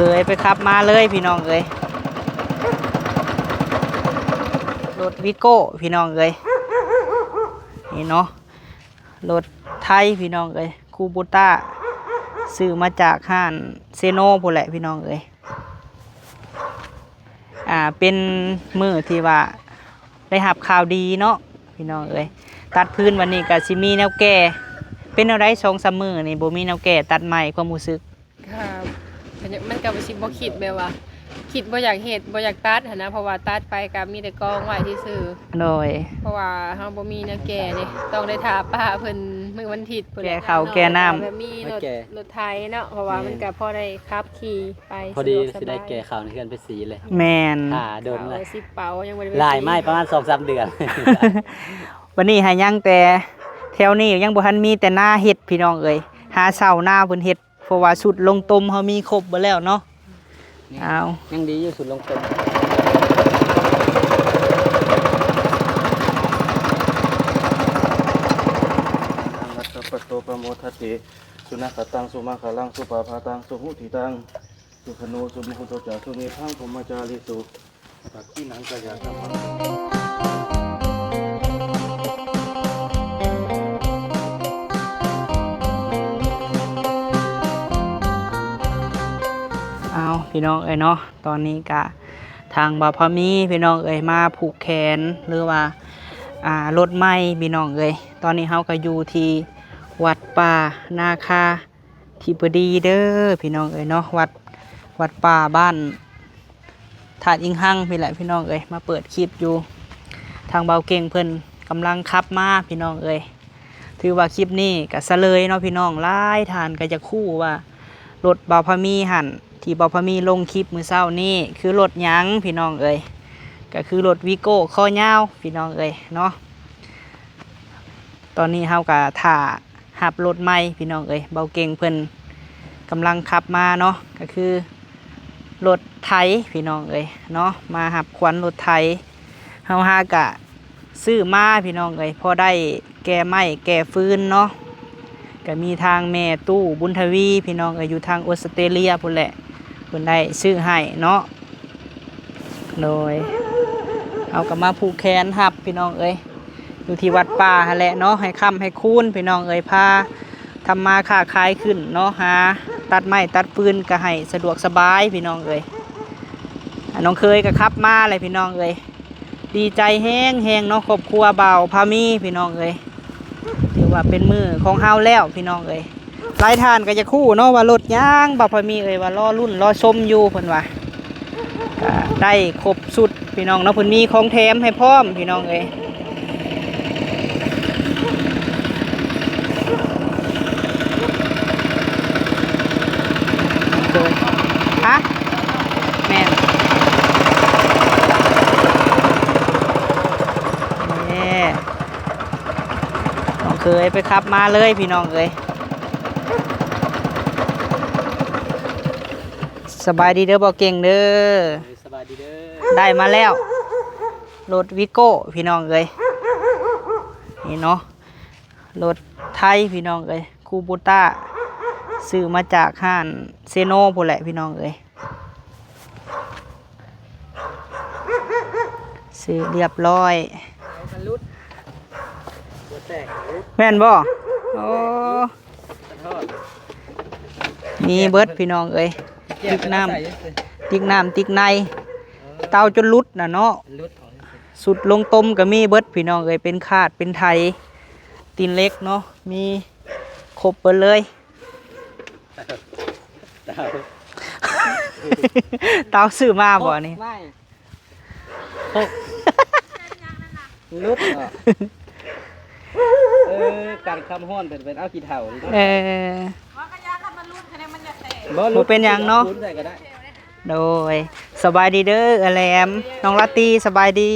เคยไปขับมาเลยพี่น้องเอ้ยรถวิโก้พี่น้องเอ้ยนี่เนาะรถไทยพี่น้องเอ้ยคูบูต้าซื้อมาจากห้างเซโน่พู้นแหละพี่น้องเอ้ยเป็นมือที่ว่าได้รับข่าวดีเนาะพี่น้องเอ้ยตัดพื้นวันนี้ก็สิมีแนวแก่เป็นอะไร2-3 มื้อนี่บ่มีแนวแก่ตัดใหม่ความรู้สึกครับมันก็สิบ่คิดแบบว่าคิดบ่อยากเฮ็ดบ่อยากตัดหันนะเพราะว่าตัดไปก็มีแต่กองไว้ซื่อโดยเพราะว่าเฮาบ่มีแนวแก่นี่ต้องได้ท่าป้าเพิ่นมื้อวันอาทิตย์เพิ่นแก่ข้าวแก่น้ำแบบมีรถไถเนาะเพราะว่ามันก็พอได้ขับขี่ไปพอดีสิได้แก่ข้าวในเฮือนไปสีเลยแม่นโดนเลย10เป๋ายังบ่ได้ลายไม้ประมาณ 2-3 เดือนวันนี้หายังแต่แถวนี้ยังบ่ทันมีแต่หน้าเฮ็ดพี่น้องเอ้ยหาเสาหน้าเพิ่นเฮ็ดเพราะว่าสุดลงต้มเฮามีครบเบิดแล้วเนาะเอายังดีอยู่สุดลงต้มนัตตะโตปโมทัตติสุนัขตังสุมาคลังสุปาพาตังสุหุติตังสุขโนสุมิหุโตจาสุเมทังพมจาริสุปักขินังกายาสัมมัพี่น้องเอ้ยเนาะตอนนี้ก็ทางบ่าวพามีพี่น้องเอ้ยมาผูกแขนหรือว่ารถไม้พี่น้องเอ้ยตอนนี้เฮาก็อยู่ที่วัดป่านาคาธิบดีเด้อพี่น้องเอ้ยเนาะวัดป่าบ้านถาดอิงหังพี่แหละพี่น้องเอ้ยมาเปิดคลิปอยู่ทางเบาเก่งเพิ่นกำลังขับมาพี่น้องเอ้ยถือว่าคลิปนี้ก็ซะเลยเนาะพี่น้องหลายทานก็จะคู่ว่ารถบ่าวพามีหั่นที่บ่าวพามีลงคลิปมื้อเช้านี้คือรถหยังพี่น้องเอ้ยก็คือรถวิโก้ข้อยาวพี่น้องเอ้ยเนาะตอนนี้เฮาก็ท่าหับรถใหม่พี่น้องเอ้ยเบาเก่งเพิ่นกำลังขับมาเนาะก็คือรถไถพี่น้องเอ้ยเนาะมาหับขวัญรถไถเฮาหากะซื้อมาพี่น้องเอ้ยพอได้แก่ไม้แก่ฟืนเนาะก็มีทางแม่ตู้บุญทวีพี่น้องเอ้ยอยู่ทางออสเตรเลียพุ่นแหละเพิ่นได้ซื้อให้เนาะโดยเอากลับมาผูกแขนหับพี่น้องเอ้ยอยู่ที่วัดป่าหั่นแหละเนาะให้ค่ำให้คูนพี่น้องเอ้ยพาทำมาค้าขายขึ้นเนาะหาตัดไม้ตัดฟืนก็ให้สะดวกสบายพี่น้องเอ้ยน้องเคยก็ขับมาเลยพี่น้องเอ้ยดีใจแห้งเนาะครอบครัวเบาพามีพี่น้องเอ้ยถือว่าเป็นมือของเฮาแล้วพี่น้องเอ้ยหลายท่านก็จะคู่เนาะว่ารถย่างบ่พอมีเอ้ยว่ารอรุ่นรอชมอยู่เพิ่นว่าได้ครบสุดพี่น้องเนาะเพิ่นมีของแถมให้พร้อมพี่น้องเอ้ยฮะแม่น้องเคยไปขับมาเลยพี่น้องเอ้ยสบายดีเด้อบ่เก่งเด้อสบายดีเด้อได้มาแล้วรถวิโก้พี่น้องเอ้ยนี่เนาะรถไทยพี่น้องเอ้ยคูบูต้าซื้อมาจากห้างเซโน่พู้นแหละพี่น้องเอ้ยซื้อเรียบร้อยแม่นบ่โอ้มีเบิดพี่น้องเอ้ยติ๊กน้ำติ๊กในเตาจนลุดน่ะเนาะสุดลงต้มก็มีเบิดพี่น้องเอ้ยเป็นคาดเป็นไทยตีนเล็กเนาะมีครบเบิดเลยเตาซื้อมาบ่นี่ลุดการคำห้อนเป็นเอากี่เท่าบ่เป็นหยังเนาะโดยสบายดีเด้อแหลมน้องลาตีสบายดี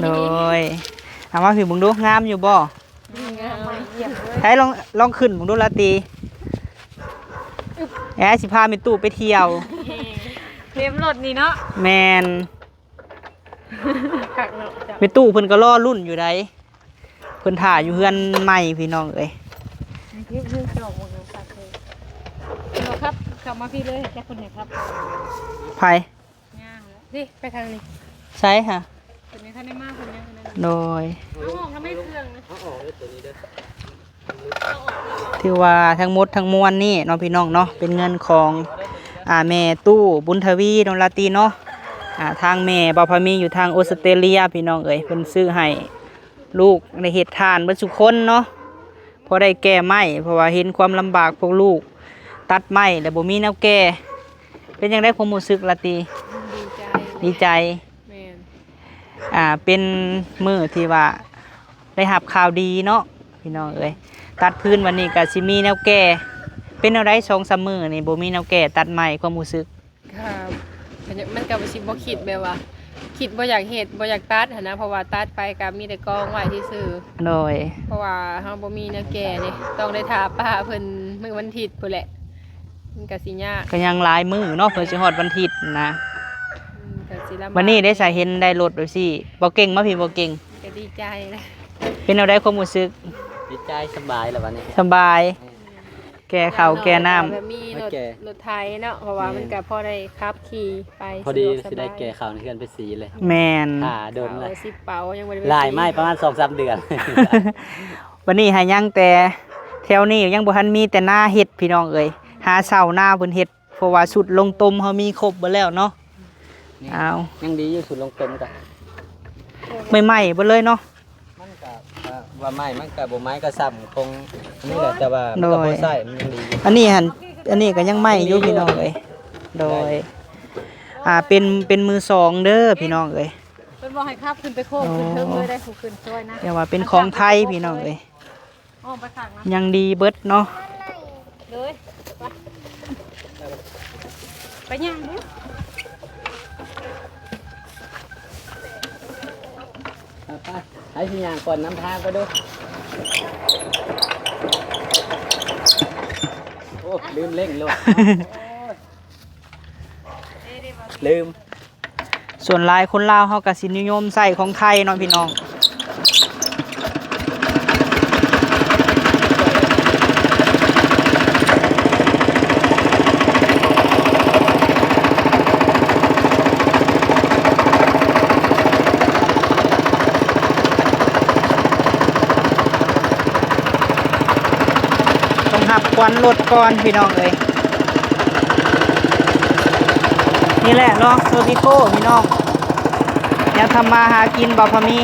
โดยถามว่าผิวมึงดูงามอยู่บ่ให้ลองขึ้นมึงดูลาตีสิพาไปตู้ไปเที่ยวเต็มรถนี่เนาะแมนไปตู้เพิ่นก็รอรุ่นอยู่ไดเพิ่นถ่าอยู่เฮือนใหม่พี่น้องเอ้ย กลับมาพี่เลยแค่คนไหนครับ ไผ ย่างแล้วนี่ไปทางนี้ ใช่ค่ะ คนนี้ท่านได้มากคนนี้คนนั้น โดย เอาออกทำไมเครื่องนะ เอาออกเลยตัวนี้เด้อ ที่ว่าทั้งหมดทั้งมวลนี่เน้องพี่น้องเนาะเป็นเงินของแม่ตู้บุญทวีน้องลาตีเนาะทางแม่บ่าวพามีอยู่ทางออสเตรเลียพี่น้องเอ้ยเพิ่นซื้อให้ลูกในเฮ็ดทานเบิดทุกคนเนาะพอได้แก้ไม้เพราะว่าเห็นความลำบากพวกลูกตัดไม้แล้วบ่มีแนวแก้เป็นจังได๋ความรู้สึกลาตี ดีใจ ดีใจ แม่น เป็นมื้อที่ว่าได้รับข่าวดีเนาะพี่น้องเอ้ยตัดพื้นวันนี้ก็สิมีแนวแก้เป็นแนวใด2-3มื้อนี่บ่มีแนวแก้ตัดไม้ความรู้สึก ครับมันก็บ่คิดแบบว่า คิดบ่อยากเฮ็ดบ่อยากตัดหันนะเพราะว่าตัดไปก็มีแต่กองไว้ซื่อ โดย ๆเพราะว่าเฮาบ่มีแนวแก่นี่ต้องได้ทาป้าเพิ่นมื้อวันอาทิตย์พุ่นแหละมันก็สิยาก ก็ยังหลายมื้อเนาะเพิ่นสิฮอดวันอาทิตย์นะ ก็สิลำบาก วันนี้ได้สายเห็นได้รถโดยสิบ่เก่งมาพี่บ่เก่ง ก็ดีใจนะ เป็นแนวใดความรู้สึก ดีใจสบายแล้ววันนี้ สบาย แก่ข้าวแก่น้ำ แบบมีรถ แก่ รถไถเนาะเพราะว่ามันก็พอได้ขับขี่ไป พอดี สะวกส สิ บาย ได้แก่ข่าวในเพื่อนไปสีเลย แม่น โดนเลย สิบเป๋ายังบ่ได้ ลายไม้ประมาณ 2-3 เดือน วันนี้หายังแต่แถวนี้ยังบ่ทันมีแต่หน้าเฮ็ดพี่น้องเอ้ยหาเช้าหน้าเพิ่นเฮ็ดเพราะว่าสุดลงตมเฮามีครบเบิดแล้วเนาะเอา ยังดีอยู่สุดลงตมกัน ใหม่ๆเบิดเลยเนาะ มันก็ว่าไม้มันก็บ่ไม้ก็ซ้ำคงนี่แหละแต่ว่ามันก็บ่ใช่มันยังดีอยู่ อันนี้ก็ยังใหม่อยู่พี่น้องเอ้ยโดยเป็นมือสองเด้อพี่น้องเอ้ย เพิ่นบอกให้ขับขึ้นไปโค้งขึ้นเทิงเลยได้ผู้ขึ้นช่วยนะ อย่าว่าเป็นของไทยพี่น้องเอ้ย อ้อมไปข้างนะ ยังดีเบิดเนาะ เลยไปย่างดิ ไปให้สิย่างก่อนนำทางไปดูโอ้ลืมเร่งเลยลืม ส่วนหลายคนลาวเฮาก็สินิยมใส่ของไทยเนาะพี่น้องต้องหับควันรถก่อนพี่น้องเอ้ยนี่แหละเนาะโซบิโก้พี่น้องยังทำมาหากินบ่พอมี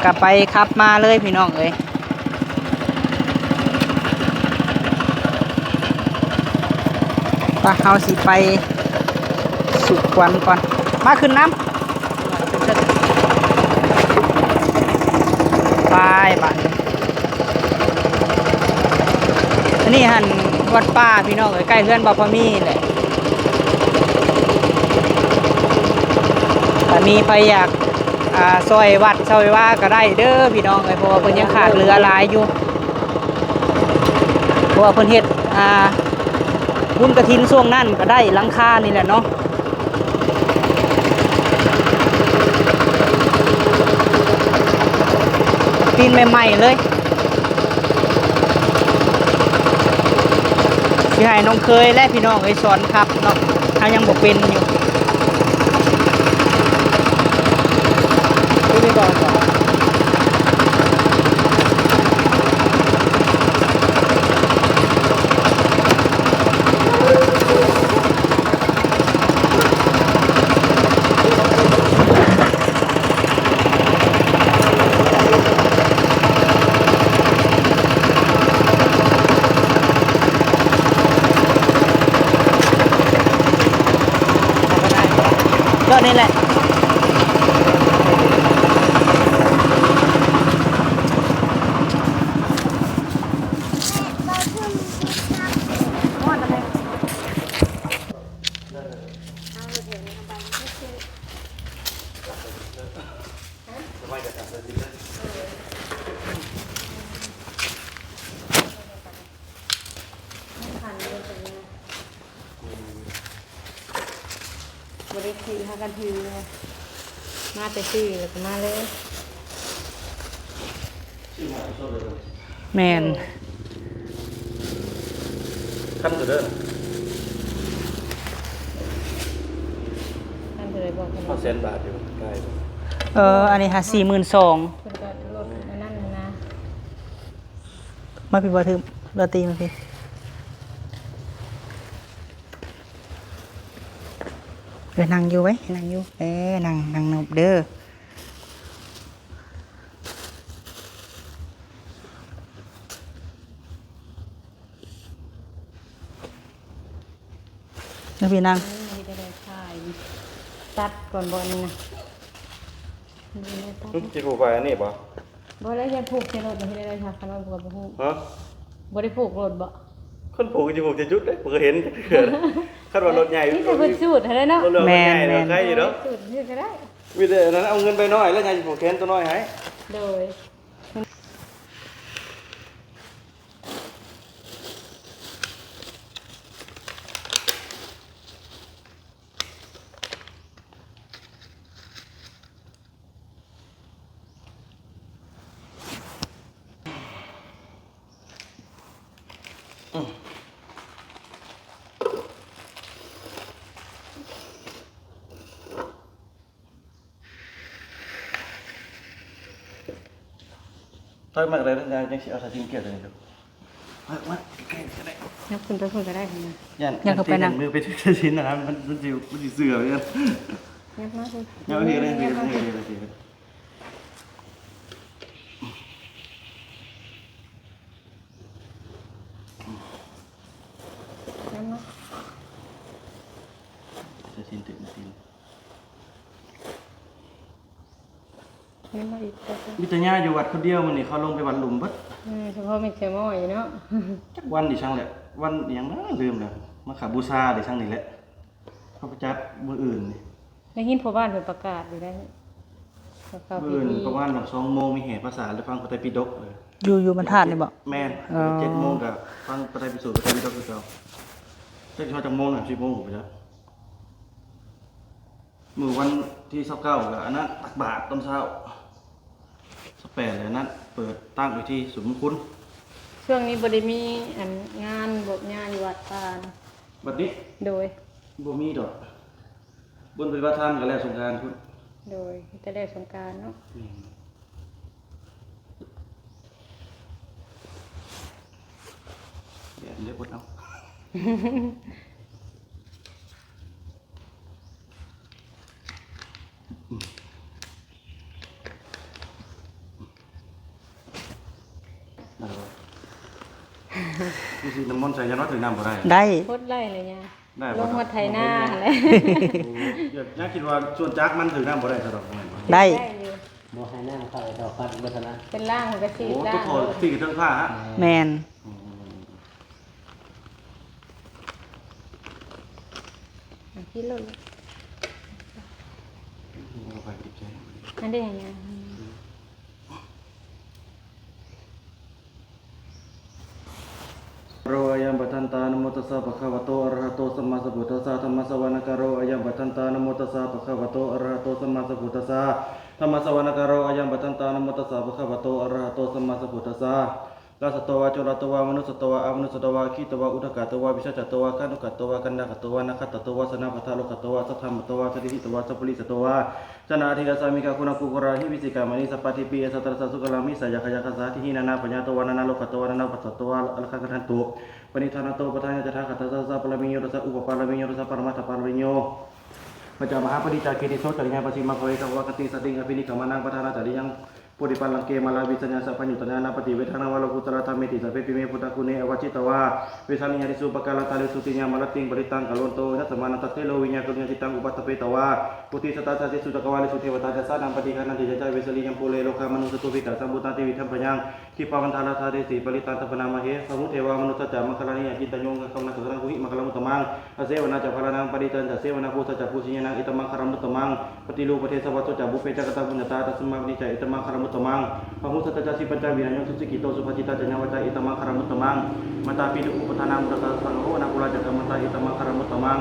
กลับไปขับมาเลยพี่น้องเอ้ยว่าเฮาสิไปสุกควันก่อน มาขึ้นน้ำไปบ้านอันนี้หันวัดป้าพี่น้องเอ้ยใกล้เพื่อนบ่พอมีแหละแต่มีไปอยากซอยวัดซอยว่าก็ได้เด้อพี่น้องเอ้ยเพราะว่าเพิ่นยังขาดเรือหลายอยู่เพราะว่าเพิ่นเฮ็ดบุญกฐินช่วงนั้นก็ได้หลังคานี่แหละเนาะปีนใหม่ๆเลยสิให้น้องเคยและพี่น้องเอ้ยสอนครับเนาะถ้ายังบ่เป็นอยู่นี่ก่อนก็นี่แหละ บ่ได้ถือหากันถือไงมาแต่ซื้อแล้วก็มาเลย แมน ขั้นสุดเด้อ นั่นคืออะไรบอกกัน พอแสนบาทอยู่ใกล้ อันนี้ค่ะ42,000 เพิ่นก็ลดอันนั้นนะ มาพี่บ่ถึงเราตีมาพี่นั่งอยู่ไว้นั่งอยู่นั่งนบเด้อแล้วพี่นั่ง นี่ได้ขายตัดก่อนบ่นี่นะนี่ได้ตัด จิผูกไปอันนี้ป่ะ บ่แล้วยังผูกใส่รถบ่ได้ค่ะคันว่าบ่ผูก ฮะ บ่ได้ผูกรถบ่ คนผูกจิผูกจะจุดเลยผมก็เห็นเกิดขั้นว่ารถใหญ่ นี่จะเพิ่นสูตรให้ได้เนาะ รถใหญ่เราใครอยู่เนาะ สูตรนี่ก็ได้ วิธีนั้นเอาเงินไปน้อยแล้วไงผูกแขนตัวน้อยให้ โดย ถ้ามากเลยนะยังเอาสาธิตเกี่ยวเลยครับมาใกล้ๆได้ นับคุณไปคุณก็ได้ค่ะนะ ยังเข้าไปนั่ง มือไปชิ้นนะครับมันจิเสือเหมือนกัน นับมาคุณ ยังไม่เห็นเลย นับมาคุณ นับมา จะชิ้นถึงชิ้น นับมาอีกตัว มิตรญาอยู่วัดคนเดียวมันนี่เขาลงไปวัดหลุมบัด เฉพาะมีเจมอยเนาะ จักวันดิช่างแหละวันอย่างนั้นลืมแล้วมาขาบูชาดิช่างนี่แหละเขาประจัดมืออื่นนี่ ในหินพ่อบ้านเพิ่นประกาศอยู่ได้เข้า มือ พิ อื่น ธี ประมาณ2 โมงมีเหตุภาษาหรือฟังพระไตรปิฎกเลย อยู่บรรทัดนี่บ่ แม่น อ๋อ 7 โมงกับฟังพระไตรปิฎกพระไตรปิฎกคือเก่าจักชอจังโมงน่ะ10 โมงไปแล้วมื้อวันที่29ก็อันนั้นตักบาตรตอนเช้า18เลยอันนั้นเปิดตั้งอยู่ที่ศูนย์มงคล ช่วงนี้บ่ได้มีอันงานบทงานอยู่วัดตาล บัดนี้ โดย บ่มีดอกบนปฏิบัติธรรมก็แล้วสงกรานต์พุ่น โดยจะได้สงกรารเนาะ เดี๋ยวเรียกบทเอานี่สิน้ำมนต์ใส่ยันว่าถึงน้ำบ่ได้ ได้ โคตรไล่เลยเนี่ย ได้ ล บ่ ง ดอก มาไถนาอะไร อยากคิดว่าส่วนจักมันถึงน้ำบ่ได้ซะดอกบ่แม่นบ่ ได้ อยู่ บ่ให้นั่งเข้าดอกฟัดบัฒนะ เป็นร่างของกระสี โอ้ ร่า ทุก ง คนที่กับเทิงผ้าฮะ แมน ที่ลุ่น เอาไปดิบใจ นั่นได้ยังไง โรอายัมปทันตานะโมตัสสะภะคะวะโตอะระหะโตสัมมาสัมพุทธัสสะธัมมัสสวนะกะโรอายัมปทันตานะโมตัสสะภะคะวะโตอะระหะโตสัมมาสัมพุทธัสสะธัมมัสสวนะกะโรอายัมปทันตานะโมตัสสะภะคะวะโตอะระหะโตสัมมาสัมพุทธัสสะลาสตตวะโจรตวะมนุสตวะอมนุสตวะขีตวะอุทกะตวะวิชาจตวะกันุกะตวะกันดากะตวะนัคตตวะสนาภัทธะโลกะตวะสัทธรรมตวะสติหิตวะสัพพุริสตวะจนาธิกาสามิกาคุณกุกราหิวิสิกามณิสัพพติปิยสัตตะสัสุกลามิสายะขยะคสาทิหินานาปัญญาตวะนานาโลกะตวะนานาปัสสตวะอลคังกันตุปณิธานาโตปทานยะทาคัตตะสัพพะมิโยรสะอุปปาลมิโยรสะปรมัตถปารมิโยพระเจ้ามหาปฏิจาเกติโสจริยาปสิมาภเวกวะกติสติงอภินิกามานังปทานาจริยังปุริปัลลังเกมาลาวิสัญญาสัพพัญญุตนานาปฏิเวทนาวาลกุตระธรรมเมติสัพเพปิเมพุทธกุเนอวจิตวาเวสานิยาติสุปกาลตาลิสุติญามรติงบริตังกะโลนโตนัสมานัตเตโลวิญญาณกุญญาติตังอุปัตตเปตวาปุติสตาสติสุตกวาลิสุเทวตาจัสสานังปฏิฆานันติจาเวสลียังปุเรโลกามุสตุวิกาสัมพุตันติวิธัมพยังทิปาวันทาราธาเรสีปริตันตปนามเหสมุเทวามนุสจัมมคลานิยจิตตัญโยงคำนัสสังคุหิมคลมุตตมังอเสวนาจัพพลานังปริตันจัเสวนาภูสจัภูสิญนังอิตมังคารมุตตมังปฏิรูปประเทศวัตจับุเปจักตาบุญญาตาตัสมาวินิจอิตมังคารมุตตมังพระมุสตจัสิปัญจวิญญาณสุสิกิโตสุภจิตาจัญญวัจอิตมังคารมุตตมังมตาปิดุอุปทานามุตตะสังโฆนาปุราจักรมตาอิตมังคารมุตตมัง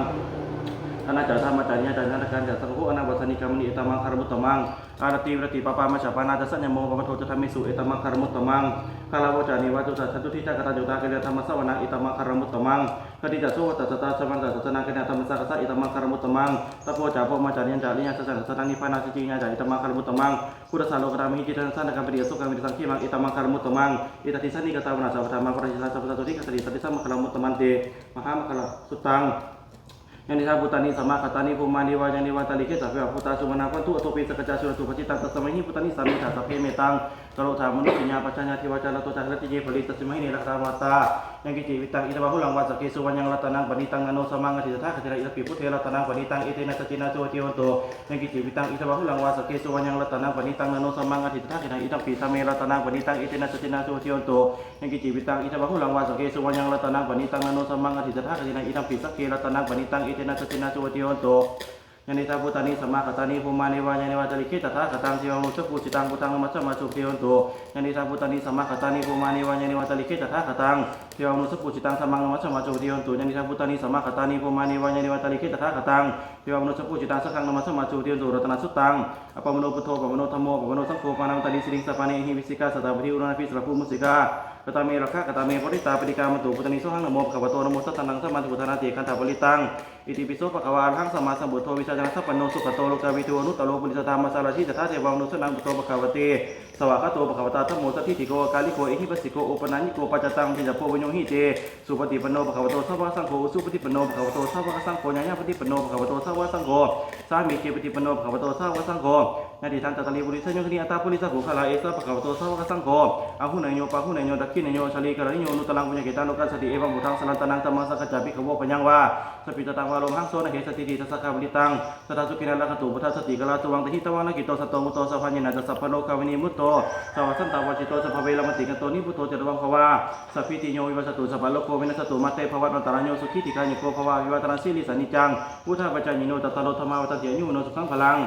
อนาจารธรรมจาริยจาริยการจัตสังโฆอนาวัสนิกามณีเอตมังคารมุตตมังอารติวรติปปามาชาปานาจัสสัญญโมปปโทจะธรรมิสุเอตมังคารมุตตมังคาลาวจานิวัตุสัจตุทิจักตาโยตาเกเรธรรมสวนาเอตมังคารมุตตมังคติจัสโสวัตตตาสมันตัสสนาเกเนธรรมสักษะเอตมังคารมุตตมังตะโพจาโพมาจาริยจาริยสัสสันนิพพานาสิจิญาจาริตมังคารมุตตมังพุทธสาโลกรามิจิตันสันกัมปริยสุกัมปิสังขีมังเอตมังคารมุตตมังเอตติสันนิกตาวนาสัพพะมังปริสัพพะตุทิกสติสติสัมมคารมุตตมันเตมหามคารสุตังยังนิสาพุตานิสมาคตานิภูมานิวายังนิวาตาลิเกสัพเพพุทธาสุวรรณพันธุอโตปิสกจาสุรตุปจิตังตัสมัยหิพุตานิสามิธาสัพเพเมตังกโลธามนุสิญญาปัจจญาทิวาจาลโตจักรติเยผลิตัสมัยนิรักษามาตายังกิจิวิตังอิทวะหุลังวาสเกสุวรรณยังรัตนังปณิตังอโนสมังอธิตถาคติระอิทปิพุทเทรัตนังปณิตังเอเตนะสจินาโจติโยโตยังกิจิวิตังอิทวะหุลังวาสเกสุวรรณยังรัตนังปณิตังอโนสมังอธิตถาคติระอิทปิสเมรัตนังปณิตังเอเตนะสจินาโจติโยโตยังกิจิวิตังอิทวะหุลังวาสเกสุวรรณยังรัตนังปณิตังอโนสมังอธิตถาคติระอิทปิสเกรัตนังปณิตังเอเตนะสจินาโจติโยโตยันนิสาพุตานิสมาคตานิภูมานิวายังนิวาตาลิเกตถาคตังสิวังนุสปุจิตังพุตังมัสสะมาสุเทวันโตยันนิสาพุตานิสมาคตานิภูมานิวายังนิวาตาลิเกตถาคตังสิวังนุสปุจิตังสัมมังมัสสะมาสุเทวันโตยันนิสาพุตานิสมาคตานิภูมานิวายังนิวาตาลิเกตถาคตังสิวังนุสปุจิตังสังฆังมัสสะมาสุเทวันโตรัตนสุตังอปมโนพุทโธปมโนธัมโมปมโนสังโฆปานังตาลิสิริงสัพพะเนหิวิสิกาสตาปฏิอุรณภิสระภูมุสิกากตาเมรักขะกตาเมปริตาปฏิกามตุพุทธนิโสหังนะโมภะคะวะโตนะโมสัตตังสัมมาสัมพุทธนาติคันธาปริตังอิติปิโสภะคะวะอะระหังสัมมาสัมพุทโธวิชาจนะสัพพโนสุขโตโลกาวิทูอนุตตโลปุริสธรรมสารชิตถาเทวังนุสนังพุทโธภะคะวะเตสวากขาโตภะคะวะตาธัมโมสัทธิติโกกาลิโกเอหิปัสสิโกโอปนัญญิโกปัจจตังทิจโพวิญโยหิเตสุปฏิปันโนภะคะวะโตสาวกสังโฆอุสุปฏิปันโนภะคะวะโตสาวกสังโฆญาญาปฏิปันโนภะคะวะโตสาวกสังโฆสามีเกปฏิปันโนภะคะวะโตสาวกสังโฆนาทิทันตตลิบุริสโยคณิอัตตาปุริสกุขลาเอสะภะคะวะโตสาวกสังโฆอาหุนัยโยปะหุนัยโยดักขินัยโยชลีกรณิโยนุตลังปุญญเกตานุกัสสติเอวังบุทังสนันตนังธัมมังสักจจาภิกขโวปยังวาสปิตตังวาโลหังโสนะเหสติติทัสสะคาวิตังสตาสุกินันละคตุพุทธสติกลาตุวังตหิตวังนกิโตสัตโตมุตโตสัพพัญญนาจัสสัพพโลกาวินิมุตโตสวัสสันตาวจิโตสัพพเวลมติกันโตนิพุตโตจตวังภวาสัพพิติโยวิวัสตุสัพพโลกโควินัสตุมาเตภวัตวันตรายโยสุขิติกายโกภวาวิวัตรสิลิสันนิจังพุทธปัจจญิโนตัตตโลธรรมาวัตติยุโนสุขังพลัง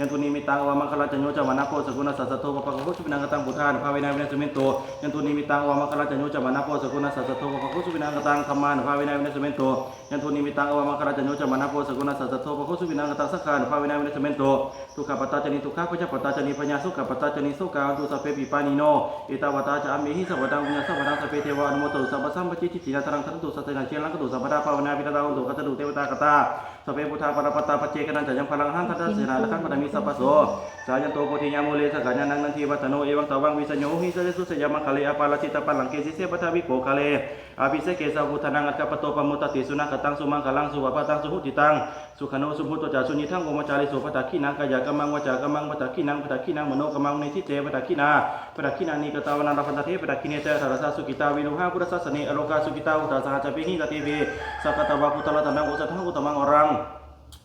ยันตุนิมิตังวามังคลาจัญโยจวานาโพสกุณสัสสะโตปะปะคุสุวินังกตังพุทธานภาเวนะวินัสเมนโตยันตุนิมิตังวามังคลาจัญโยจวานาโพสกุณสัสสะโตปะปะคุสุวินังกตังธัมมานะภาเวนะวินัสเมนโตยันตุนิมิตังวามังคลาจัญโยจวานาโพสกุณสัสสะโตปะปะคุสุวินังกตังสักขานภาเวนะวินัสเมนโตทุกขปัตตาจนิทุกขปัจจปัตตาจนิปัญญาสุขปัตตาจนิสุขาตุสัพเพปิปานิโนเอตาวตาจามิหิสัพพะตังปุญญาสัพพะตังสัพเพเทวะอนุโมตุสัพพะสัมปจิจินาตรังทันตุสัตตังเชลังกตุสัพพะตาภาวนาวิตาตังตุกัตตุเทวตากตาสัพเพพุทธาปรปัตตาปัจเจกนันจะยังพลังหันทัตตะเสนาละขันปะมิสัพพะโสสายันโตโพธิญาโมเลสกัญญานังนันทีวัตโนเอวังตวังวิสัญโยหิสะเสสุสยามะคะเลอปาลสิตาปัลลังเกสิเสปะทาวิโกคะเลอาภิเสเกสาวุฒนังอัตถปโตปมุตติสุนัขตังสุมังคลังสุวะปะตังสุหุติตังสุขโนสุพุตโตจาสุนิทังโอมจาริสุปะตะขินังกายะกัมมังวจากัมมังปะตะขินังปะตะขินังมโนกัมมังเนทิเตปะตะขินาปะตะขินานิกตาวนันตพันตะเทปะตะขิเนเตสารสาสุกิตาวิโลหะพุทธสัสสเนอโลกาสุกิตาอุตตสหจปิหิกติเวสักกตวะพุทธละตันังอุสัทธังอุตมังอรัง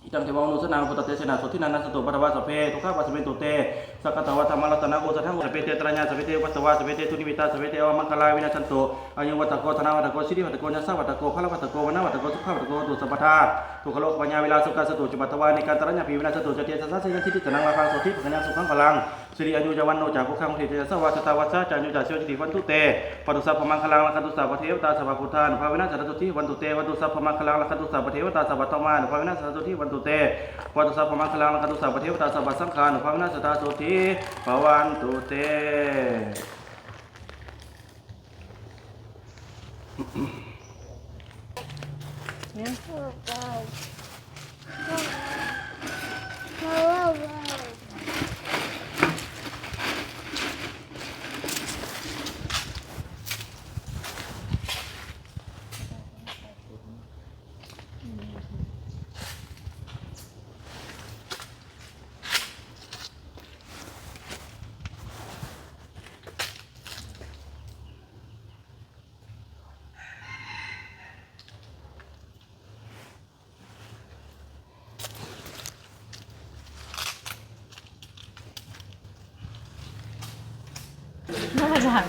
อิตังเทวานุสนังพุทธเตเสนาสุทินันนัสตุปะทวะสัพเพทุกขปัสสเมตุเตสักกตวะธรรมละตันังอุสัทธังสัพเพเตตระญาสัพเพเทวัตวะสัพเพเตทุนิมิตาสัพเพเทอมังคลาวินัสสันโตอายุวัตโกธนาวัตโกสิริวัตโกญัสสะวัตโกพละวัตโกวนะวัตโกสุขวัตโกตุสัพพทาทุกขโลกปัญญาเวลาสุขสตุจุปัตตวะในการตระญาภิวินัสตุจเตสัสสะเสยทิติตนังลาภังโสทิปัญญาสุขังพลังสิริอายุจวันโนจากภุคังทิเตสวะสตาวัสสะจายุจาเสยทิวันตุเตปตุสัพพมังคลังละคันตุสัพพเทวตาสัพพพุทธานุภาเวนะสัตตุทิวันตุเตวัตุสัพพมังคลังละคันตุสัพพเทวตาสัพพธรรมานุภาเวนะสัตตุทิวันตุเตวัตุสัพพมังคลังละคันตุสัพพเทวตาสัพพสังฆานุภาเวนะสัตตาสุทิภวันตุเตน่ารัก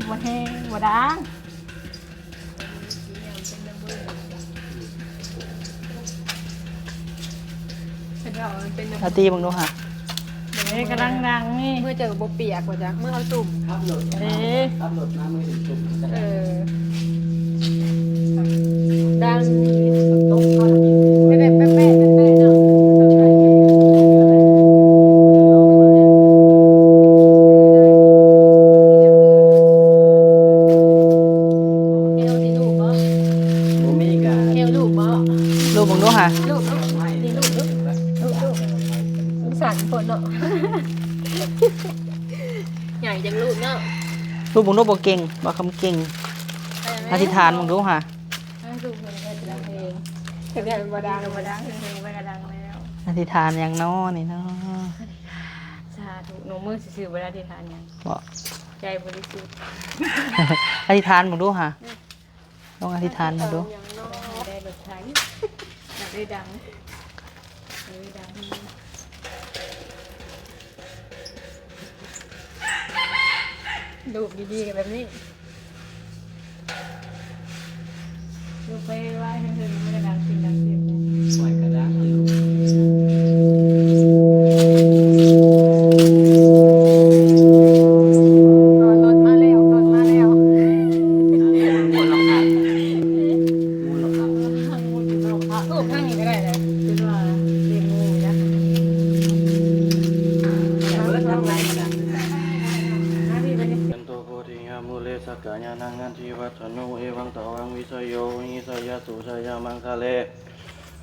บ่แห้งบ่ดังอาตีบังดูค่ะ เอ๊ะกำลังดังนี่เมื่อเจอบ่เปียกว่าจักเมื่อเอาตุ่ม ขับรถ เอ๊ะ ขับรถมามือถึงจุ่ม เออ บังดูค่ะ ลูกนี่ลูกสั่นคนเนาะใหญ่จังลูกเนาะ ลูกบังดูบ่เก่งบ่คำเก่งอธิษฐานบังดูค่ะ ลูกเพิ่นก็จะดังเองถึงได้บ่ดังเพลงบ่ดังแล้ว อธิษฐานอย่างน้อนี่เนาะ สาธุหนูมือซื่อๆบ่ได้อธิษฐานหยัง บ่ ใจบริสุทธิ์ อธิษฐานบังดูค่ะลองอธิษฐานบังดู ได้รถไถอยากได้ดังดูดีๆกันแบบนี้ดูไปไว้ให้เพิ่นไม่ได้ดังสิ่งดังเสียงนะ ไว้กระด้างอยู่ รถมาแล้วมูลค่ารูปข้างนี้ก็ได้เลยคือว่าเรียนงูนะทำไรกันนะพี่ไปนี่ ยันโตโพธิยามุเลสักกายานังงันทิวัฒโนเอวังตวังวิสยโยหิสยสุชยามังคาเล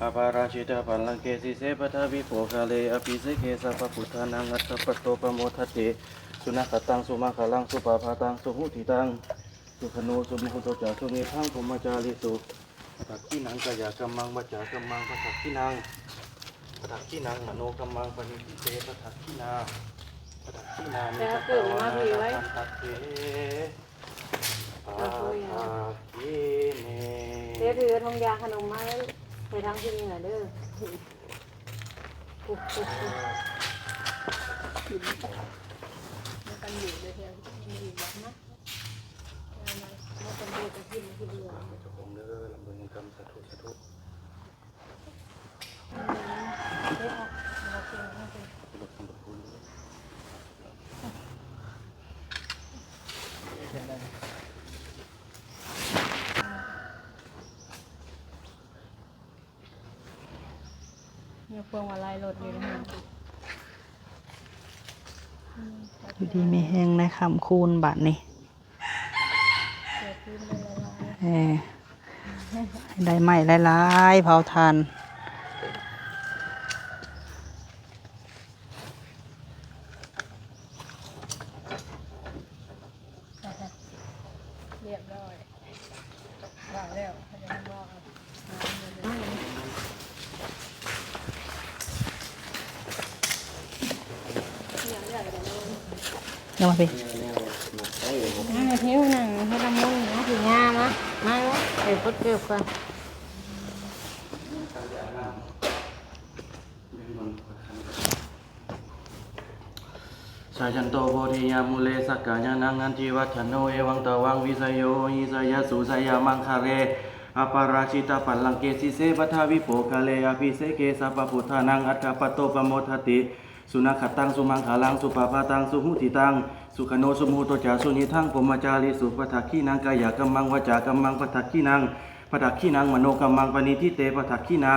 อปาราชิตาปัลลังเกสิเสปทาวิโภคาเลอภิเสเกสัพพุทธานังอัตถปโตปโมทัตติสุนัขตังสุมาคาลังสุปาภาตังสุหุติตังสุขโนสุมุโตจาสุเมทังภูมิจาริสุปัตตินังกายกัมมังวัจจากัมมังปัตตินังปัตตินังมโนกัมมังปณิทิเตปัตตินาปัตตินามิตตาวานาปัตติปัตติเน เดี๋ยวถือทองยาขนมมาแล้วไปทางที่นี่หน่อยเด้อปุ๊บมันกันอยู่เลยเพียงมีแบบนะมาเป็นเด็กกับพี่ที่เดือ เจ้าของเด้อลำเบิงกรรมสาธุสาธุบุตรสมบูรณ์ เนี่ยพวงมาลัยรถอยู่นะฮะ อยู่ดีมีแห้งในคำคูณบาทนี่ เกิดขึ้นเลยละลาย ได้ไหมหลายๆเผาทาน เรียบร้อยว่างแล้วเขาจะบอก ยังมาพี่ เที่ยวหนังให้ทำมุ่งนะถึงงามะมาแล้วเดี๋ยวพุดเก็บก่อน สายันโตโพธิยามุเลสักกายานังอันทิวัฒโนเอวังตวังวิสยโยหิสยสุสยามังคาเรอปาราชิตาปัลลังเกสิเสปทาวิโภคาเลอภิเสเกสัพพุทธานังอัตถปโตปโมทัตติสุนัขตังสุมังคาลังสุปาภาตังสุหุติตังสุขโนสุมุโตจาสุนิทังปมจาริสุปทักขีนังกายกัมมังวจากัมมังปทักขีนังปทักขีนังมโนกัมมังปณิทิเตปทักขีนา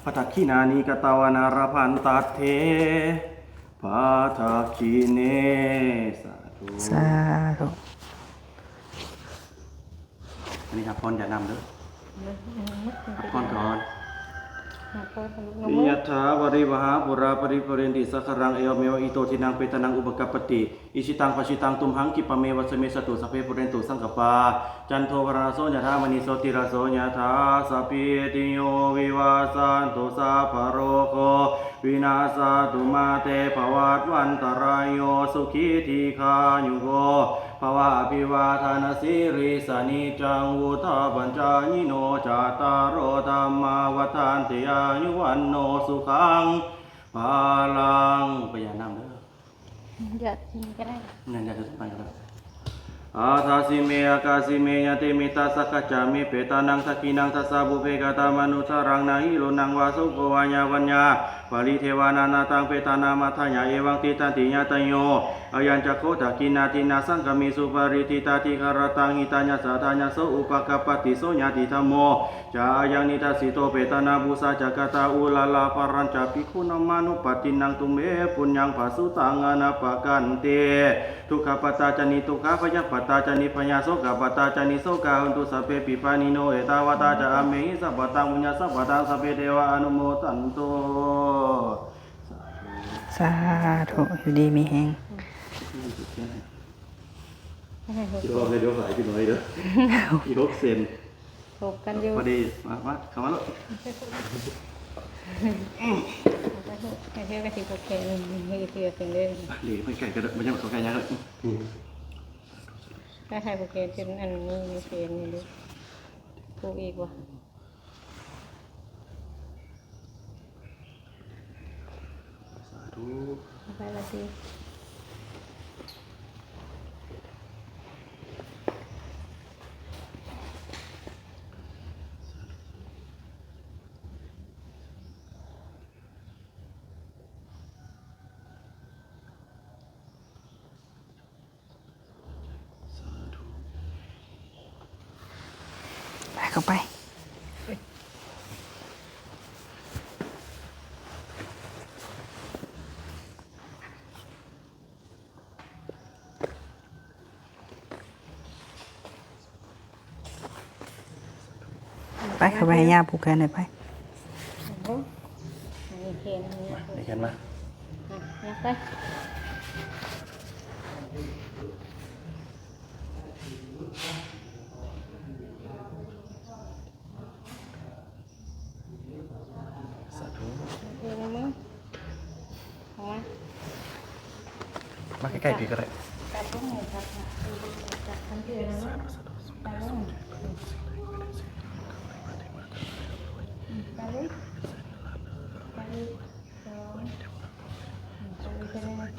ปทักขีนานิกตาวานารพันตัตเถ ปาทักขิเนสาธุ สาธุ อันนี้ครับพรอย่านำเด้อครับพรก่อน น้ นิยัตถาวริวหาปุราปริปเรนติสัครังเอวเมวะอิโตทินังเปตนังอุปกัปปติอิชิตังปชิตังตุมหังกิปะเมวัสเมสตุสัพเพปุเรนตุสังกปาจันโทวราโสยถามณีโสติราโสยถาสัพพิติโยวิวาสันตุสัพพะโรโควินาศตุมาเตภวัตวันตรายโยสุขีทีคายุโกภวะอภิวาทานสิริสนิจังวุฒาปัญจายิโนจาตารโรธรรมาวัฏานติอายุวันโนสุขังภาลังพยานำเด้อ ำจัดกินก็ได้ นั่นจะถึงไปแล้วอาทาสิเมอากาสิเมยติมิตาสักจามิเปตานังสักกินังทัสสะบุเพกตามนุสรังนาหิโลนังวาสุโกวาญาวัญญาปาริเทวานานาตังเปตานามัทยาเอวังติตันติญาตโยอายัญจักโคตะกินาตินาสังกมิสุปาริติตาติคารตังหิตัญญาสาธาญาโสอุปกัปปติโสญาติธรรมโมจายังนิทัสสิโตเปตานาบุสาจักตาอุลาลาปรัญจภิกขุนามานุปตินังตุเมปุญญังภาสุตังอนาปกันเตทุกขปตาจนิทุกขพยัพป ตาจานิพยาโสกะปัตตาจานิโสกะหันตุสัพเพปิปานิโนเอตาวตาจะอเมหิสัพพตังมุญญาสัพพตังสัพเพเทวะอนุโมทันตุ สาธุอยู่ดีมีแฮง คิดว่าเดี๋ยวหายไปหน่อยเด้ออีก6 เซน ถกกันอยู่ พอดีมาเข้ามาแล้ว ให้เพื่อนกระถิ่นโอเคให้เพื่อนเป็นเรื่อง หลีมันไก่กระโดดมันยังเขาไก่ยังเลย ถ้าใครโอเคเป็นอันนี้มีเฟนนี่ดูถูกอีกวะ สาธุ ไปละที ไปเข้าไปไปเข้าไปให้ย่าผูกแขนหน่อยไป มีเฟนอันนี้ ได้แค่มา นับไป สาธุ เพื่อนมึงเอามา มาใกล้ๆพี่ก็ได้ จับพวกหมูครับจับทันทีนะลูกไปลูกไปเลยไปเลยสองไปเลย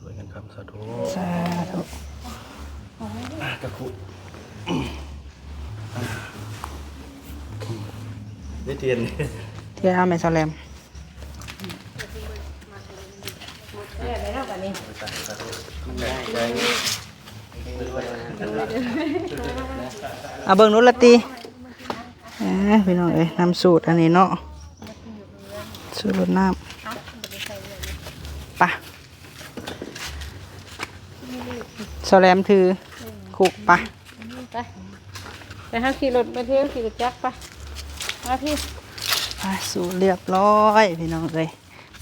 รวยเงินคำสาธุ สาธุ กระคุได้เทียน เที่ยวแม่ซอแลม เรียกไปเท่ากันนี่ เอาเบิ่งนู้นละตีพี่น้องเอ้ยน้ำสูตรอันนี้เนาะสูตรรดน้ำไปซอแลมถือคุกไป ไปไปห้าขี่รถไปเที่ยวขี่รถจักรไปมาพี่ ไปสูตรเรียบร้อยพี่น้องเอ้ย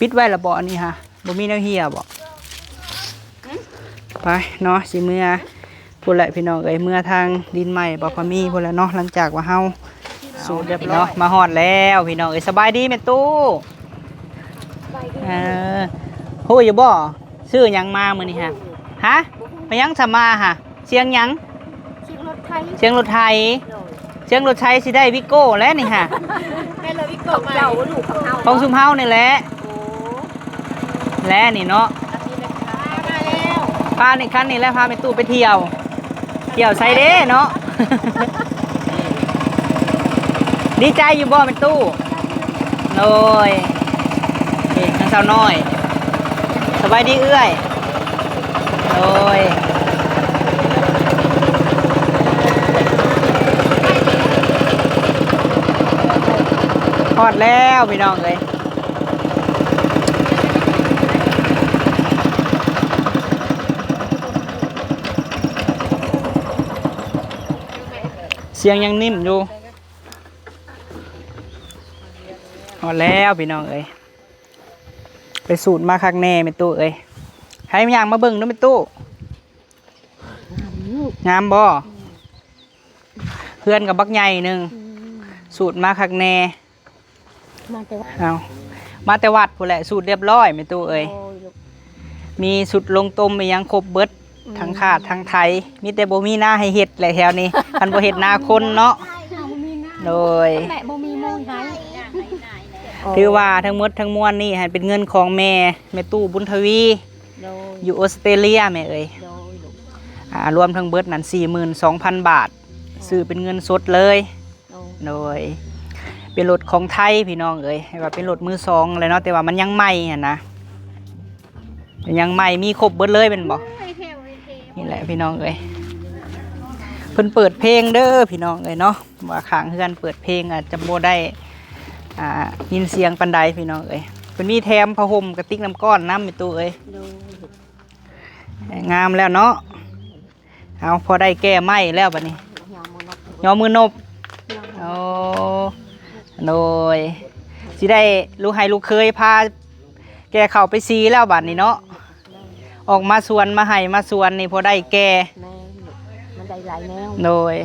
ปิดไว้ละบ่อันนี้ฮะบ่มีแนวเหี่ยบ่ไปเนาะสิเมื่อพูดแหละพี่น้องเอ้ยเมื่อทางดินใหม่บ่พอมีพูดแหละเนาะหลังจากว่าเฮาสูตรเรียบร้อยมาฮอดแล้วพี่น้องเอ้ยสบายดีแม่ตู้ฮู้อยู่บ่ซื้อหยังมามื้อนี้ฮะฮะไปยังสมาฮะเสียงหยัง เชียงรถไทย เสียงรถไทยเสียงรถไทยสิได้วิโก้แล้วนี่ฮะ แม่เราวิโก้เจ้าลูกของเฮา ของซุมเฮานี่แหละ โอ้ และนี่เนาะ อาทิตย์ละมาแล้ว พาในคันนี้แล้วพาไปตู้ไปเที่ยวไซเด้เนาะ ดีใจอยู่บ่เป็นตู้โอ้ยเด็กทั้งสาวน้อยสบายดีเอื้อยโอ้ยทอดแล้วพี่น้องเลยเสียงยังนิ่มอยู่ทอดแล้วพี่น้องเอ้ยไปสูตรมาคักแน่เป็นตู้เอ้ยให้มันย่างมาเบิ่งด้วยเป็นตู้งามบ่เพื่อนกับบักใหญ่หนึ่งสูตรมาคักแน่มาแต่วัดพู้นแหละสูตรเรียบร้อยเป็นตู้เอ้ยมีสุดลงต้มมียังครบเบิดทั้งขาดทั้งไทยมีแต่บ่มีหน้าให้เฮ็ดแหละแถวนี้คันบ่เฮ็ดหน้าคนเนาะโดย แม่บ่มีมูลให้ ถือว่าทั้งหมดทั้งมวลนี่ให้เป็นเงินของแม่ตู้บุญทวี โดย อยู่ออสเตรเลียแม่เอ้ย โดยลูก รวมทั้งเบิดนั้น 42,000 บาทซื้อเป็นเงินสดเลย โดย โดยเป็นรถของไทยพี่น้องเอ้ยให้ว่าเป็นรถมือสองเลยเนาะแต่ว่ามันยังใหม่อ่ะนะยังใหม่มีครบเบิดเลยเป็นบ่นี่แหละพี่น้องเอ้ยเพิ่นเปิดเพลงเด้อพี่น้องเอ้ยเนาะว่าข้างเฮือนเปิดเพลงอาจจะบ่ได้ยินเสียงปันใดพี่น้องเอ้ยเพิ่นมีแถมผ้าห่มกระติกน้ำก้อนน้ำในตู้เอ้ย โดย งามแล้วเนาะเอาพอได้แก้ไหมแล้วบัดนี้ยอมือนบโอ้โดยสิได้ลูกให้ลูกเคยพาแกเข้าไปซีแล้วบัดนี้เนาะออกมาสวนมาให้มาสวนนี่พอได้แก่ แม่มันได้หลายแนว โดย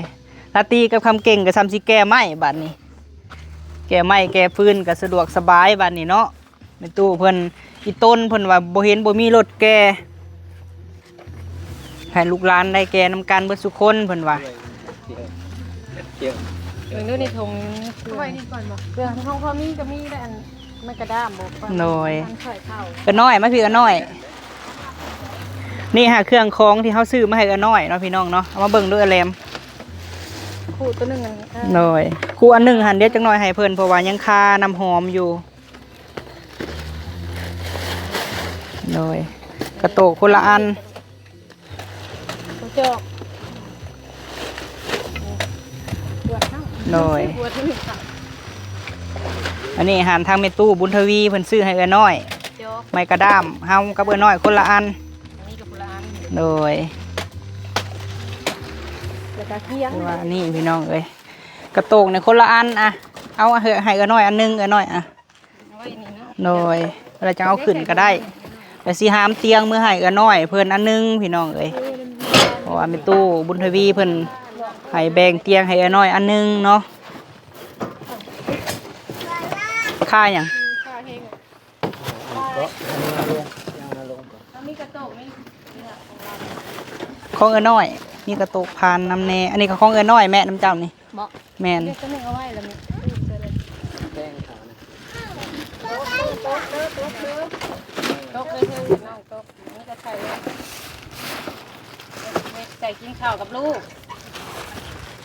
ลาตีกับคำเก่งกับซ้ำสิแก้ไม้บัดนี้ แก้ไม้แก้ฟืนก็สะดวกสบายบัดนี้เนาะในตู้เพิ่นอีต้นเพิ่นว่าบ่เห็นบ่มีรถแก่ให้ลูกหลานได้แก่นำกันเบิดทุกคนเพิ่นว่า เกี่ยว เบิ่งดูในถุงเอาไว้นี่ก่อนบ่เรื่องของเขามีก็มีแต่อันมันกระด้ามบ่ฟัง โดย มันค่อยเข้า ก็น้อยมาพี่ก็น้อย นี่ฮะเครื่องของที่เขาซื้อมาให้ก็น้อยเนาะพี่น้องเนาะเอามาเบิ่งด้วยแลม คู่ตัวหนึงอัน โดยครูอันหนึงหันเดี๋ยวจักหน่อยให้เพิ่นเพราะว่ายังคาน้ำหอมอยู่โดยกระโตกคนละอัน ตัวจอกปวดเนาะ โดย ปวดที่นี่ค่ะ อันนี้อาหารทางเมตู้บุญทวีเพิ่นซื้อให้เอื้อน้อย จอก ไม้กระด้ามเฮากับเอื้อน้อยคนละอัน อันนี้กับโบราณ โดย แล้วก็เคียง ว่านี่พี่น้องเอ้ยกระโตกเนี่ยคนละอันอะเอาเหอะให้เอื้อน้อยอันหนึงเอื้อน้อยอะ เอาไว้นี่เนาะ โดยเราจะเอาขึ้นก็ได้แต่สิหามเตียงมือให้เอื้อน้อยเพิ่นอันหนึงพี่น้องเอ้ยเพราะว่าเมตู้บุญทวีเพิ่นให้แบ่งเตียงให้เอื้อน้อยอันหนึงเนาะค่าหยัง ค่าเฮง ก็ยังมาลงก่อน แล้วมีกระโตกมี ของเอื้อน้อยนี่กระโตกพานน้ำแน่อันนี้ก็ของเอื้อน้อยแม่น้ำเจ้านี่ เหมาะ แม่น เด็กตัวหนึงเอาไว้แล้วมีเจอเลย แป้งขาวนะ โต๊ะเลยเธอน้องโต๊ะนี่ก็ใส่เลยใส่กินข้าวกับลูก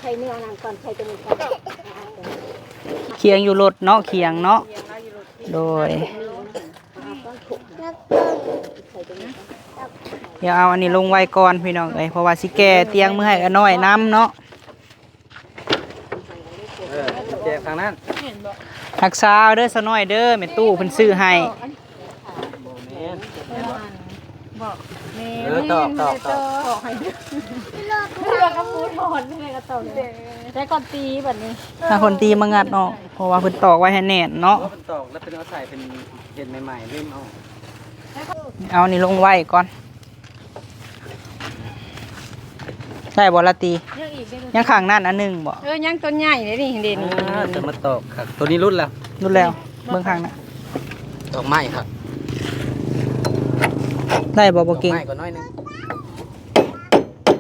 ใช้เนื้อนางก่อนใช้ตัวนี้ก่อน เคียงอยู่รถเนาะเคียงเนาะ เลี้ยงเราอยู่รถ โดย ใช้ตัวนี้ก่อน เดี๋ยวเอาอันนี้ลงไว้ก่อนพี่น้องเอ้ยเพราะว่าสิแก่เตียงมือให้เอื้อน้อยน้ำเนาะ แจกทางนั้น เห็นบ่ รักษาเด้อซะน้อยเด้อแม่ตู้เพิ่นซื้อให้ โมเมนต์ บอกแม่ ตอก ให้เราก็พูดถอนแม่ก็ตอกเลยแต่ก่อนตีแบบนี้ ถ้าคนตีมางัดออกเพราะว่าเพิ่นตอกไว้ให้แน่นเนาะ ว่าเป็นตอกแล้วเป็นเอาใส่เป็นเห็ดใหม่ๆเล่มเอา เอานี่ลงไว้ก่อนได้บ่ละตี ยังอีกได้ ยังข้างนั่นอันหนึงบ่ ยังต้นใหญ่เลยนี่เด่น จะมาตอกครับตัวนี้รุ่นแล้ว รู้แล้วเบิ่งข้างน่ะ ตอกไม้ครับ ได้บ่ ต บ่ อก เก่ง ไม้ก็น้อยหนึง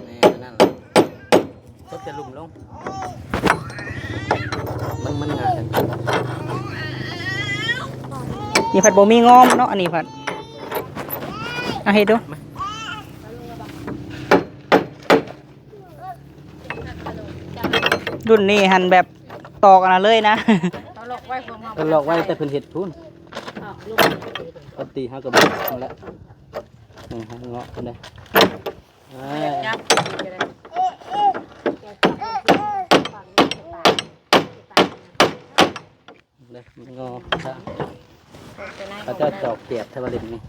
นี่นั่นแหละก็จะลุ่มลงมันงาน นี่ผัดบ่มีงอมเนาะอันนี้ผัดเอาเฮ็ดดูรุ่นนี้หันแบบตอกอันนั้นเลยนะ เราหลอกไว้พวกเรา ก็หลอกไว้แต่เพิ่นเห็ดทุนปกติเฮาก็บ่ทำแล้วเฮาเงาะคนใด จับ เลยเงาะเขาจะตอกเสียบเทวรินนี่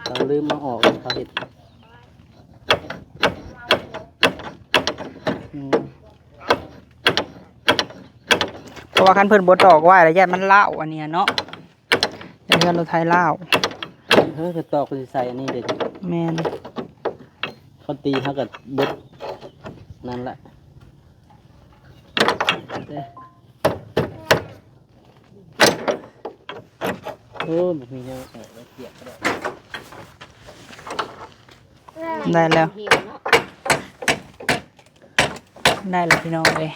เราลืมมาออกเขาเห็ดเพราะว่าคันเพิ่นบ่ตอกไว้แล้วญาติมันเล่าวอันเนี้ยเนาะเดี๋ยวเราไทยเล่าว เฮ้ยตอกไปใส่อันนี้เด็ก แม่น เขาตีเขากับเบ็ดนั่นแหละโอ้มันมีเยอะแล้วเกียบก็ได้ ได้แล้ว ได้แล้วพี่น้องเอ้ย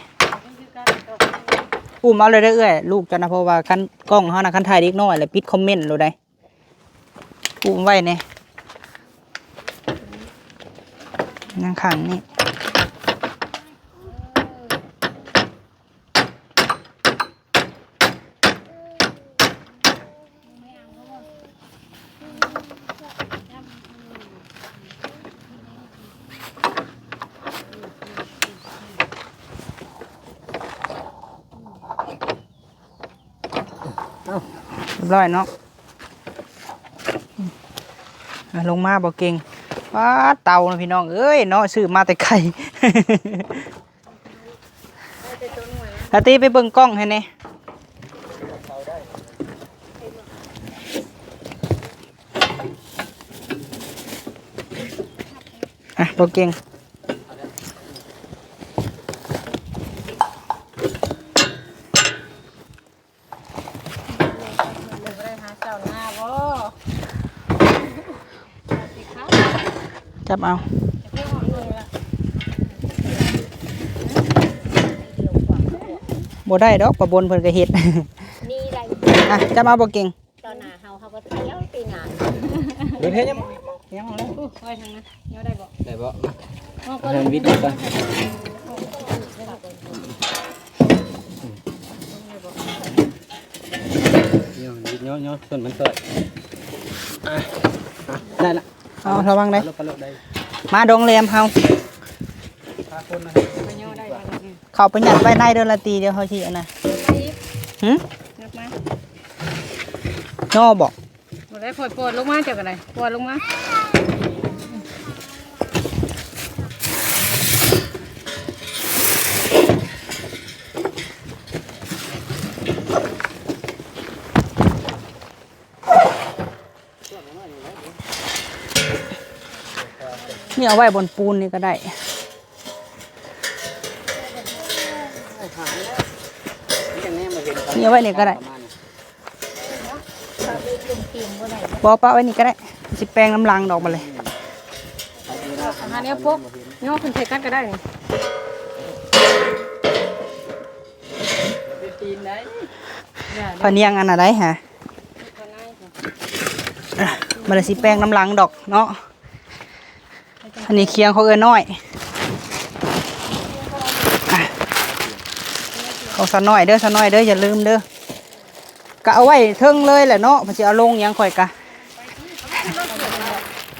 อุ้มเอาเลยได้อเอ้ยลูกจะนะเพราะว่าคันกล้องเฮานะคันถ่ายเด็กน้อยแล้วปิดคอมเมนต์โลดได้อุ้มไว้เนี่ยนั่งขังนี่เรียบร้อยเนาะ ลงมาบ่เก่งว้าเตานะพี่น้องเอ้ยเนาะซื้อมาแต่ไข่ลาตีไปเบิ่งกล้องให้แน่บ่เก่งจับเอาบ่ได้ดอกประบนเพิ่นก็เฮ็ด นี่ไร จับเอาบ่เก่ง ตอนหน้าเฮาก็เที่ยวปีหน้า เดี๋ยวเฮ็ดยัง ยังแล้ว ไว้ทางนั้นเดี๋ยวได้บ่ ได้บ่เพิ่นวิทย์ก่อนย่อส่วนมันสวยได้ละ เอาระวังได้ กระโดดได้ มาดงแรมเฮา พาคนนะ ไปย่อได้บ่ เข้าไปหยัดไว้ในเด้อละตีเดี๋ยวเฮาสิอันน่ะหึ นับมา ย่อบ่ บ่ได้ปวดลงมาเจ้ากันได้ปวดลงมา นี่เอาไว้บนปูนนี่ก็ได้นี่เอาไว้นี่ก็ได้บ่ปะไว้นี่ก็ได้สิแปลงน้ำลังดอกมาเลย อันนี้พกย่อขึ้นใส่กันก็ได้นี่ พะเนียงอันอะไรฮะมันเลยสิแปลงน้ำลังดอกเนาะอันนี้เคียงเขาน้อยเขาสะน้อยเด้อสะน้อยเด้ออย่าลืมเด้อก็เอาไว้เทิงเลยแหละเนาะมันจะเอาลงยังข่อยกะ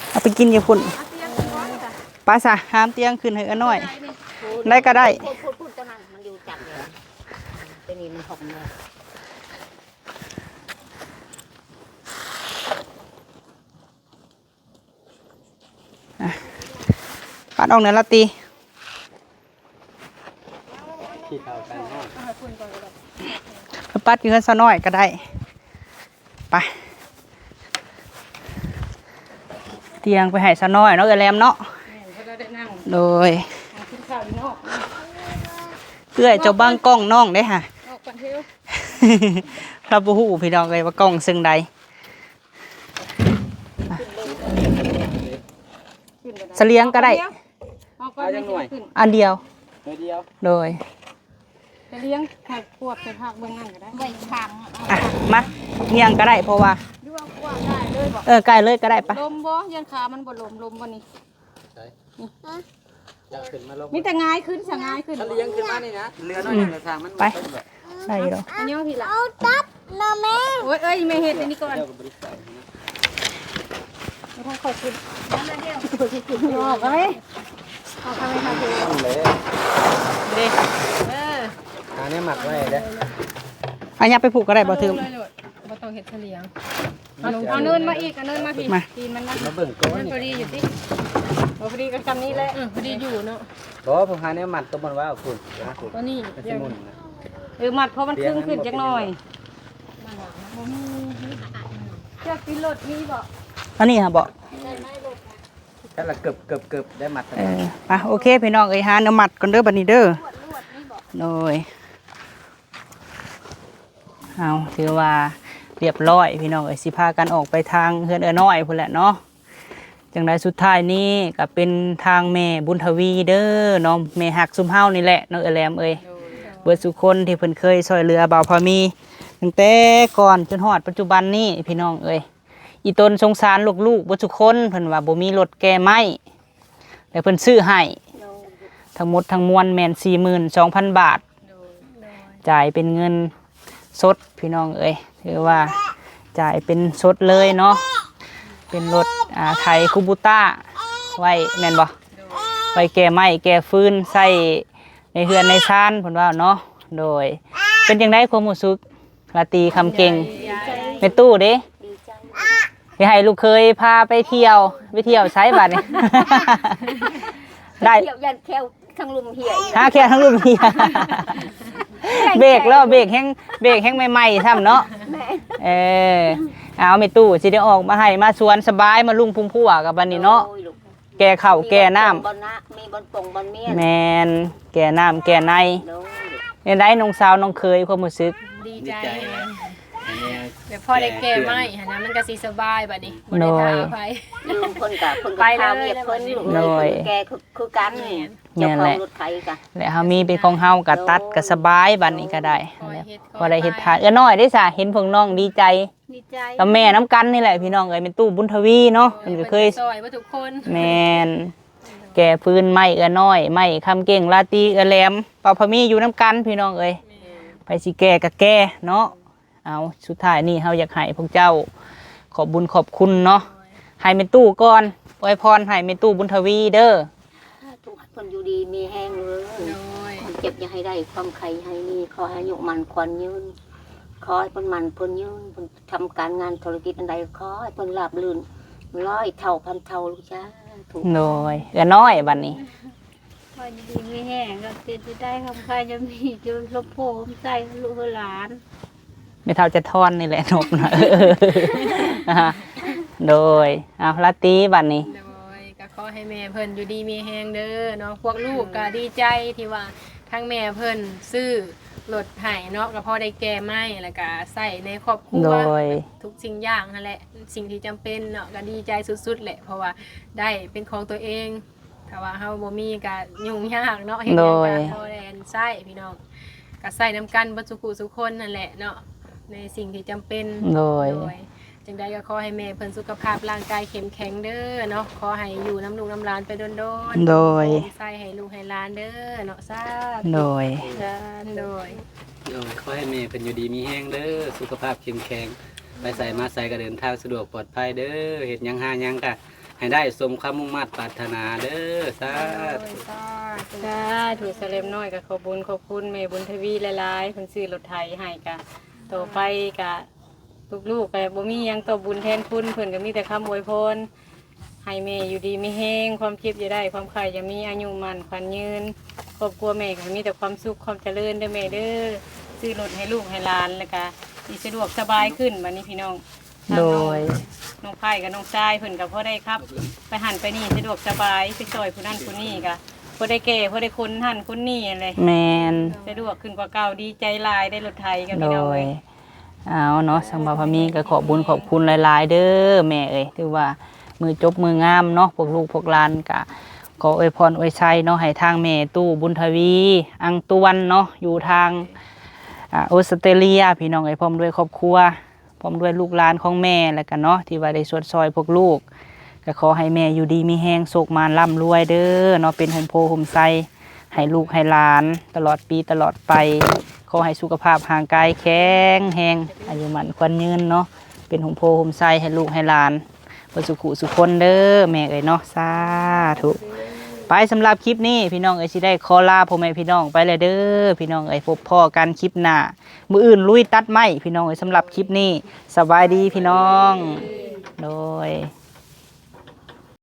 เอาไปกินอย่าพุ่นปลาสะห้ามเตียงขึ้นให้น้อยได้ก็ได้ พูดตอนนั้นมันอยู่จับเลยตัวนี้มันหกเลย ปัดออกเนื้อละตี ที่เท่ากันเนาะ ปัดอยู่เฮือนซะน้อยก็ได้ไปเตียงไปให้ซะน้อยเนาะเอแรมเนาะ แม่นเพิ่นได้นั่ง โดย กินข้าวอยู่นอก เอื้อยเจ้าบ้างกล้องน้องได้ค่ะ ออกกันเที่ยว เราบ่ฮู้พี่น้องเลยว่ากล้องซึ่งใดเสลียงก็ได้ ออกกันไม่ขึ้น อันเดียว เดียว โดย จะเลี้ยงผักพวกใส่ผักเบิ่งนั่นก็ได้ ไว้ค้าง อ่ะมาเงียงก็ได้เพราะว่า หรือว่าพวกได้เลยบ่ ใกล้เลยก็ได้ปะ ลมบ่ยันขามันบ่ลมบ่นี่ อยากขึ้นมาลง มีแต่ง่ายขึ้นสะง่ายขึ้น ถ้าเลี้ยงขึ้นมานี่นะเรือน้อยอย่างทางมัน ไปได้อยู่ดอก อันนี้พี่ละ เอาตับนะแม่ โอ้ยเอ้ยแม่เฮ็ดอันนี้ก่อน เดี๋ยวกับบริษัท ไม่ต้องขอบคุณออกไหมออกไหมคะพี่ เลย เด้อ อันนี้หมักไว้เด้อ อันนี้ไปผูกก็ได้บ่ถึง บ่ต้องเฮ็ดเฉลียงเอาเนินมาอีกเอาเนินมาพี่ตีนมันนะ มาเบิ่งก้อน มัน นี่ พอดีอยู่ติพอดีกันคำนี้แหละพอดีอยู่เนาะ บอกผมหาเนี่ยหมัดตัวมันว่าคุณนะคุณ ตัวนี้ มันจะมุนนะ มัดเพราะมันครึ่งขึ้นจักหน่อยเจ้ากินรถมีบ่ อันนี้ฮะบ่ ถ้าละเกือบได้หมัด ไปโอเคพี่น้องเอ้ยหาเนื้อหมัดก่อนเด้อบัดนี้เด้อโดยเอาถือว่าเรียบร้อยพี่น้องเอ้ยสิพากันออกไปทางเฮือนน้อยพุ่นแหละเนาะจังไดสุดท้ายนี้ก็เป็นทางแม่บุญทวีเด้อเนาะแม่หักซุมเฮานี่แหละน้องเอแลมเอ้ยเบิดสุคนที่เพิ่นเคยช่วยเหลือบ่าวพอมีตั้งแต่ก่อนจนฮอดปัจจุบันนี้พี่น้องเอ้ยอีตนสงสารลูกๆเบิดสุคนเพิ่นว่าบ่มีรถแก้ไม้แล้วเพิ่นซื้อให้ทั้งหมดทั้งมวลแม่น 42,000 บาทจ่ายเป็นเงินสดพี่น้องเอ้ยถือว่าจ่ายเป็นสดเลยเนาะเป็นรถไทยคูบูต้าไว้แม่นบ่ไว้แก่ไม้แก่ฟืนใส่ในเฮือนในชานเพิ่นว่าเนาะโดยเป็นจังได๋ความรู้สึกลาตีคำเก่งแม่ตู้เด้ ดีใจ เ สิให้ลูกเคยพาไปเที่ยวใช้บัดนี้ ได้ เที่ยวยันแควทั้งลุมเหี่ย หาแค่ทั้งรุ่นเฮียเบรกแห้งใหม่ๆทำเนาะ แม่ เอาไม่ตู้สิได้ออกมาให้มาสวนสบายมาลุงพุ่มพัวกับบัดนี้เนาะ โอ้ยลูก แก่ข้าวแก่น้ำ บอลนะมีบอลปงบอลเมียน แมนแก่น้ำแก่ใน โดย เนี่ยได้น้องสาวน้องเคยความรู้สึก ดีใจ อันนี้ เดี๋ยวพ่อได้แก่ไหมหันนะมันก็สิสบายบัดนี้บ่ได้ท้าไป ยืมคนกับคน ไป กับ เลย ข้าวเมียเพิ่นลูก โดย แกคือกัน แม่ เจ้าน ข แห อง ละ รถไถกะ และเฮามีเป็นของเฮาก็ตัดก็สบายบัดนี้ก็ได้ คอยเฮ็ด พอได้เฮ็ดทานน้อยได้ซะเห็นพวกน้องดีใจ ดีใจ กับแม่น้ำกันนี่แหละพี่น้องเอ้ยเป็นตู้บุญทวีเนาะเพิ่นก็เคย ซอยบ่ทุกคน แมนแก่ฟืนไม้น้อยไม้คำเก่งลาตีแหลมเป่าพะมีอยู่น้ำกันพี่น้องเอ้ยไปสิแก่ก็แก่เนาะเอาสุดท้ายนี่เฮาอยากให้พวกเจ้าขอบบุญขอบคุณเนาะให้เป็นตู้ก่อนอวยพรให้เป็นตู้บุญทวีเด้อ ทุกคนอยู่ดีมีแห้งเลย โดย ความเจ็บอย่าให้ได้ความไข้ให้นี่ขอให้อายุมันควันยืนขอให้เพิ่นมันเพิ่นยืนเพิ่นทำการงานธุรกิจอันใดขอให้เพิ่นราบรื่นร้อยเท่าพันเท่าลูกจ้าถูก โดยน้อยบัดนี้ พอดีไม่แห้งก็ติดได้คำใครจะมีจุลบโพมใส่ลูกหลาน ไม่เท่าจะทอนนี่แหละนบนะ โดยเอาลาตีบัดนี้ โดยก็ขอให้แม่เพิ่นอยู่ดีมีแฮงเด้อเนาะพวกลูกก็ดีใจที่ว่าทั้งแม่เพิ่นซื้อรถไถเนาะก็พอได้แก่ไม้แล้วก็ใส่ในครอบครั โด วย ทุกสิ่งอย่างนั่นแหละสิ่งที่จำเป็นเนาะก็ดีใจสุดๆแหละเพราะว่าได้เป็นของตัวเองถ้าว่าเฮาบ่มีก็ยุ่งยากเนาะเฮ็ดหยังก็พอได้อันใช้พี่น้องก็ใส่น้ำกันเบ่ทุกผู้ทุกคนนั่นแหละเนาะในสิ่งที่จำเป็น โดย จังใดก็ขอให้แม่เพิ่นสุขภาพร่างกายเข้มแข็งเด้อเนาะขอให้อยู่น้ำลูกน้ำหลานไปโดนๆ โดย ใส่ให้ลูกให้หลานเด้อเนาะซา โดย โดย ขอให้แม่เป็นอยู่ดีมีแห้งเด้อสุขภาพเข้มแข็งไปใส่มาใส่ก็เดินทางสะดวกปลอดภัยเด้อเฮ็ดหยังหาหยังก็ให้ได้สมความมุ่งมั่นปรารถนาเด้อสาธุ จ้าถูกเสลมน้อยกับขอบบุญขอบคุณแม่บุญทวีหลายๆเพิ่นซื้อรถไถให้กะต่อไปกะลูกๆก็บ่มีหยังตอบบุญแทนคุณเพิ่นก็มีแต่คำอวยพรให้แม่อยู่ดีมีแฮงความคิดอย่าได้ความใครอย่ามีอายุมั่นขวัญยืนครอบครัวแม่ก็มีแต่ความสุขความเจริญเด้อแม่เด้อซื้อรถให้ลูกให้หลานแล้วก็สิสะดวกสบายขึ้นบัดนี้พี่น้อง โดย น้องไผ่กับน้องชายเพิ่นกับพ่อได้ครับ ไปหันไปนี่สะดวกสบายไปซอยผู้นั่นผู้นี่กะพ่อได้แก่พ่อได้คนหันคนนี่อะไร แมน สะดวกขึ้นกว่าเก่าดีใจหลายได้รถไทยกัน โด พี่น้อง ย เอ้ย เอาเนาะสังบาพมีก็ขอบบุญขอบคุณหลายๆ เด้อแม่เอ้ยถือว่ามือจบมืองามเนาะพวกลูกพวกหลานก็ขออวยพรอวยชัยเนาะให้ทางแม่ตู้บุญทวีอังตวนเนาะอยู่ทางออสเตรเลียพี่น้องเอ้ยพร้อมด้วยครอบครัวพร้อมด้วยลูกหลานของแม่แล้วกันเนาะที่ว่าได้สวดซอยพวกลูกก็ขอให้แม่อยู่ดีมีแฮงโศกมานร่ำรวยเด้อเนาะเป็นโฮมโพโฮมไซให้ลูกให้หลานตลอดปีตลอดไป ขอให้สุขภาพห่างกายแข็งแรงอายุมันควันยืนเนาะเป็นหงโพหมไซให้ลูกให้หลานประสุขุสุคนเด้อแม่เอ้ยเนาะสาธุไปสำหรับคลิปนี้พี่น้องเอ้ยสิได้ขอลาพ่อแม่พี่น้องไปเลยเด้อพี่น้องเอ้ยพบพ่อกันคลิปหน้ามื้ออื่นลุยตัดไม้พี่น้องเอ้ยสำหรับคลิปนี้สบายดีพี่น้องโดย